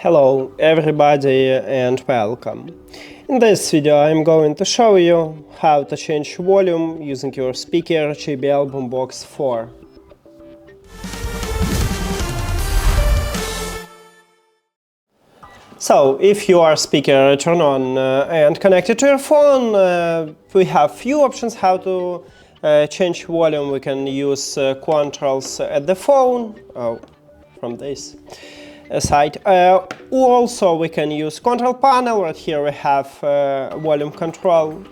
Hello everybody and welcome. In this video I'm going to show you how to change volume using your speaker JBL Boombox 4. So, if your speaker turned on and connected to your phone, we have few options how to change volume. We can use controls at the phone, from this side. Also, we can use control panel. Right here we have volume control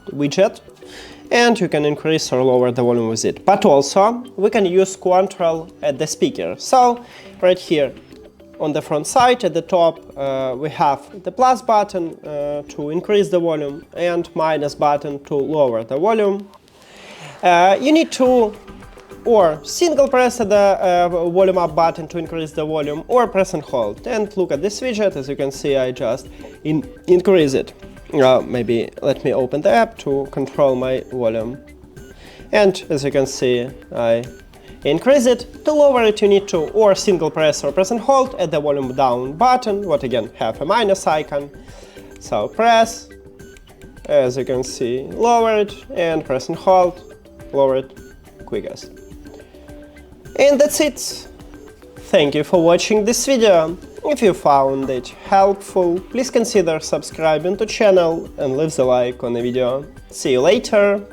widget, and you can increase or lower the volume with it. But also, we can use control at the speaker. So, right here, on the front side at the top we have the plus button to increase the volume and minus button to lower the volume. You need to or single press the volume up button to increase the volume, or press and hold. And look at this widget. As you can see, I just increase it. Maybe let me open the app to control my volume. And as you can see, I increase it. To lower it, you need to or single press or press and hold at the volume down button, what again have a minus icon. So press, as you can see, lower it, and press and hold, lower it quickest. And that's it. Thank you for watching this video. If you found it helpful, please consider subscribing to the channel and leave the like on the video. See you later.